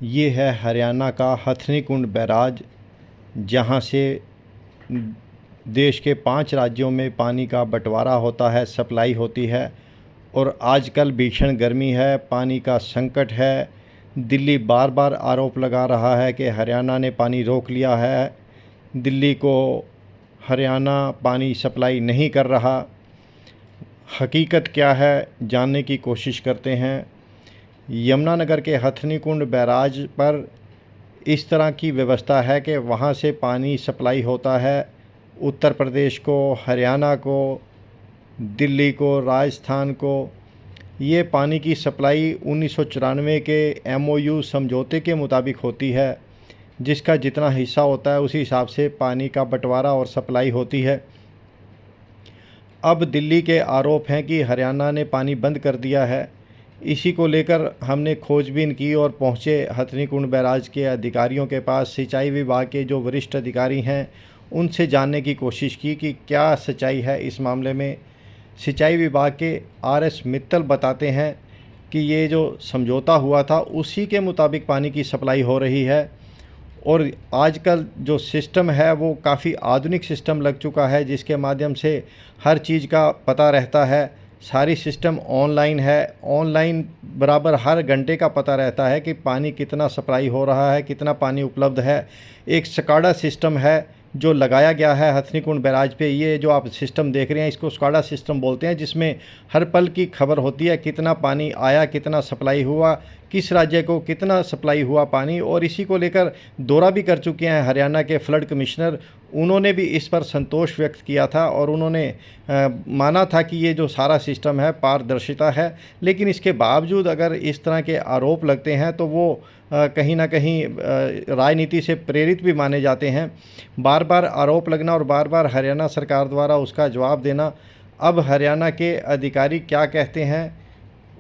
ये है हरियाणा का हथनी कुंड बैराज, जहाँ से देश के 5 राज्यों में पानी का बंटवारा होता है, सप्लाई होती है। और आजकल भीषण गर्मी है, पानी का संकट है। दिल्ली बार बार आरोप लगा रहा है कि हरियाणा ने पानी रोक लिया है, दिल्ली को हरियाणा पानी सप्लाई नहीं कर रहा। हकीकत क्या है, जानने की कोशिश करते हैं। यमुनानगर के हथनी कुंड बैराज पर इस तरह की व्यवस्था है कि वहाँ से पानी सप्लाई होता है उत्तर प्रदेश को, हरियाणा को, दिल्ली को, राजस्थान को। ये पानी की सप्लाई 1994 के MOU समझौते के मुताबिक होती है, जिसका जितना हिस्सा होता है उसी हिसाब से पानी का बंटवारा और सप्लाई होती है। अब दिल्ली के आरोप हैं कि हरियाणा ने पानी बंद कर दिया है। इसी को लेकर हमने खोजबीन की और पहुँचे हथनी कुंड बैराज के अधिकारियों के पास। सिंचाई विभाग के जो वरिष्ठ अधिकारी हैं उनसे जानने की कोशिश की कि क्या सच्चाई है इस मामले में। सिंचाई विभाग के RS मित्तल बताते हैं कि ये जो समझौता हुआ था उसी के मुताबिक पानी की सप्लाई हो रही है। और आजकल जो सिस्टम है वो काफ़ी आधुनिक सिस्टम लग चुका है, जिसके माध्यम से हर चीज़ का पता रहता है। सारी सिस्टम ऑनलाइन है, ऑनलाइन बराबर हर घंटे का पता रहता है कि पानी कितना सप्लाई हो रहा है, कितना पानी उपलब्ध है। एक स्काडा सिस्टम है जो लगाया गया है हथनी कुंड बैराज पे। ये जो आप सिस्टम देख रहे हैं इसको स्काडा सिस्टम बोलते हैं, जिसमें हर पल की खबर होती है, कितना पानी आया, कितना सप्लाई हुआ, किस राज्य को कितना सप्लाई हुआ पानी। और इसी को लेकर दौरा भी कर चुके हैं हरियाणा के फ्लड कमिश्नर। उन्होंने भी इस पर संतोष व्यक्त किया था और उन्होंने माना था कि ये जो सारा सिस्टम है पारदर्शिता है। लेकिन इसके बावजूद अगर इस तरह के आरोप लगते हैं तो वो कहीं ना कहीं राजनीति से प्रेरित भी माने जाते हैं। बार बार आरोप लगना और बार बार हरियाणा सरकार द्वारा उसका जवाब देना। अब हरियाणा के अधिकारी क्या कहते हैं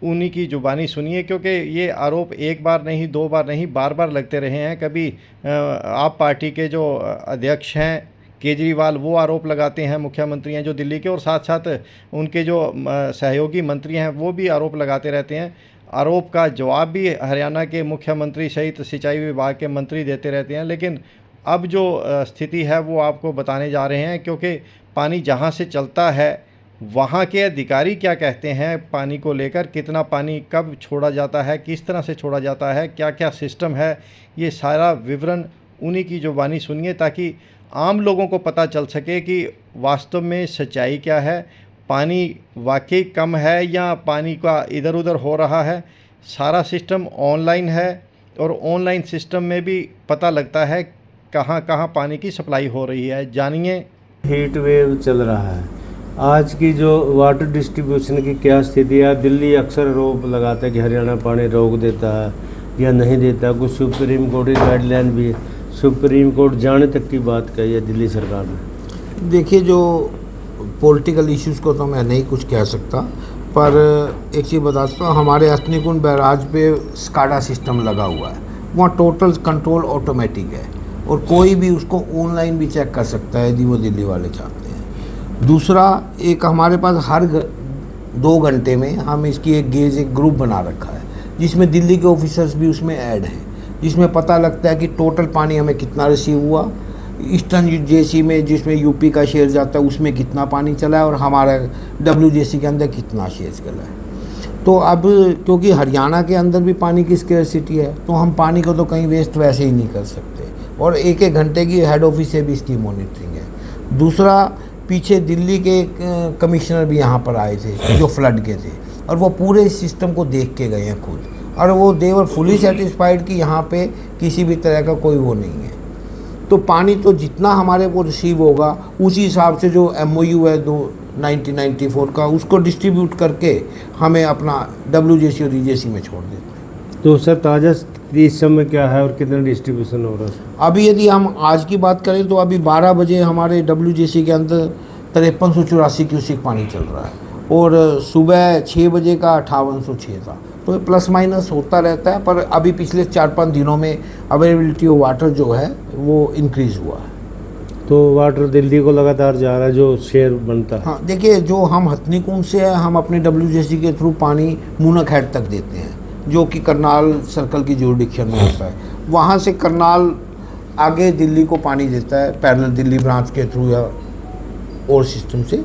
उन्हीं की जुबानी सुनिए, क्योंकि ये आरोप एक बार नहीं, 2 बार नहीं, बार बार लगते रहे हैं। कभी आप पार्टी के जो अध्यक्ष हैं केजरीवाल वो आरोप लगाते हैं, मुख्यमंत्री हैं जो दिल्ली के, और साथ साथ उनके जो सहयोगी मंत्री हैं वो भी आरोप लगाते रहते हैं। आरोप का जवाब भी हरियाणा के मुख्यमंत्री सहित सिंचाई विभाग के मंत्री देते रहते हैं। लेकिन अब जो स्थिति है वो आपको बताने जा रहे हैं, क्योंकि पानी जहाँ से चलता है वहाँ के अधिकारी क्या कहते हैं पानी को लेकर, कितना पानी कब छोड़ा जाता है, किस तरह से छोड़ा जाता है, क्या क्या सिस्टम है, ये सारा विवरण उन्हीं की जुबानी सुनिए, ताकि आम लोगों को पता चल सके कि वास्तव में सच्चाई क्या है। पानी वाकई कम है या पानी का इधर उधर हो रहा है। सारा सिस्टम ऑनलाइन है और ऑनलाइन सिस्टम में भी पता लगता है कहाँ कहाँ पानी की सप्लाई हो रही है। जानिए। हीट वेव चल रहा है, आज की जो वाटर डिस्ट्रीब्यूशन की क्या स्थिति है। दिल्ली अक्सर आरोप लगाता है कि हरियाणा पानी रोक देता है या नहीं देता। कुछ सुप्रीम कोर्ट की गाइडलाइन भी, सुप्रीम कोर्ट जाने तक की बात कही है दिल्ली सरकार ने। देखिए, जो पॉलिटिकल इश्यूज़ को तो मैं नहीं कुछ कह सकता, पर एक चीज़ बताता हूँ, हमारे हथनी कुंड बैराज पे स्काडा सिस्टम लगा हुआ है। वहाँ टोटल कंट्रोल ऑटोमेटिक है और कोई भी उसको ऑनलाइन भी चेक कर सकता है यदि वो दिल्ली वाले चाहते हैं। दूसरा, एक हमारे पास हर 2 घंटे में हम इसकी एक ग्रुप बना रखा है, जिसमें दिल्ली के ऑफिसर्स भी उसमें ऐड हैं, जिसमें पता लगता है कि टोटल पानी हमें कितना रिसीव हुआ। ईस्टर्न JC में जिसमें यूपी का शेयर जाता है उसमें कितना पानी चला है और हमारा WJC के अंदर कितना शेयर चला है। तो अब क्योंकि हरियाणा के अंदर भी पानी की स्केर्सिटी है, तो हम पानी को तो कहीं वेस्ट वैसे ही नहीं कर सकते, और एक घंटे की हेड ऑफिस से भी इसकी मॉनिटरिंग है। दूसरा, पीछे दिल्ली के कमिश्नर भी यहाँ पर आए थे जो फ्लड के थे, और वो पूरे सिस्टम को देख के गए हैं खुद, और वो दे वर फुली सेटिस्फाइड कि यहाँ पे किसी भी तरह का कोई वो नहीं है। तो पानी तो जितना हमारे को रिसीव होगा उसी हिसाब से जो MOU है 1994 का, उसको डिस्ट्रीब्यूट करके हमें अपना WJC और EJC में छोड़ देते हैं। तो सर ताज़ा इस समय क्या है और कितना डिस्ट्रीब्यूशन हो रहा है? अभी यदि हम आज की बात करें तो अभी 12 बजे हमारे WJC के अंदर 5384 क्यूसिक पानी चल रहा है, और सुबह 6 बजे का 5806 था। तो प्लस माइनस होता रहता है, पर अभी पिछले 4-5 दिनों में अवेलेबिलिटी ऑफ वाटर जो है वो इंक्रीज़ हुआ है। तो वाटर दिल्ली को लगातार जा रहा है जो शेयर बनता है। हाँ, देखिए, जो हम हथनी कुंड से हम अपने WJC के थ्रू पानी मूनक हेड तक देते हैं, जो कि करनाल सर्कल की जुरिडिक्शन में आता है। वहाँ से करनाल आगे दिल्ली को पानी देता है पैरेलल दिल्ली ब्रांच के थ्रू या और सिस्टम से।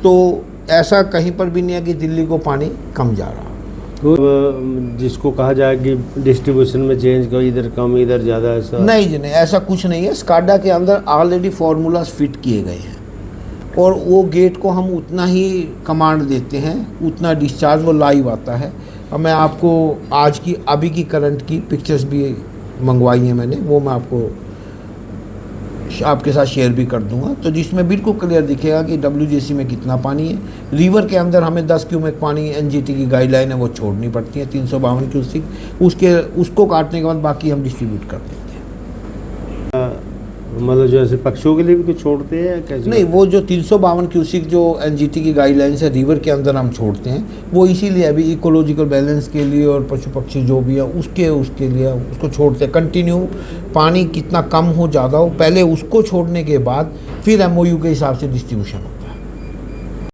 तो ऐसा कहीं पर भी नहीं है कि दिल्ली को पानी कम जा रहा। तो जिसको कहा जाए कि डिस्ट्रीब्यूशन में चेंज का इधर कम इधर ज़्यादा, ऐसा नहीं जी नहीं, ऐसा कुछ नहीं है। स्काडा के अंदर ऑलरेडी फार्मूलाज फिट किए गए हैं और वो गेट को हम उतना ही कमांड देते हैं, उतना डिस्चार्ज वो लाइव आता है। और मैं आपको आज की अभी की करंट की पिक्चर्स भी मंगवाई हैं मैंने, वो मैं आपके साथ शेयर भी कर दूंगा। तो जिसमें बिल्कुल क्लियर दिखेगा कि WJC में कितना पानी है। रिवर के अंदर हमें 10 क्यूमेक पानी NGT की गाइडलाइन है वो छोड़नी पड़ती है 352 क्यूसिक, उसको काटने के बाद बाकी हम डिस्ट्रीब्यूट कर देते हैं। मतलब जो ऐसे पक्षियों के लिए भी कुछ छोड़ते हैं कैसे? नहीं, वो जो 352 क्यूसिक जो NGT की गाइडलाइंस है रिवर के अंदर हम छोड़ते हैं, वो इसीलिए अभी इकोलॉजिकल बैलेंस के लिए और पशु पक्षी जो भी है उसके लिए उसको छोड़ते हैं। कंटिन्यू पानी कितना कम हो ज़्यादा हो, पहले उसको छोड़ने के बाद फिर MOU के हिसाब से डिस्ट्रीब्यूशन हो।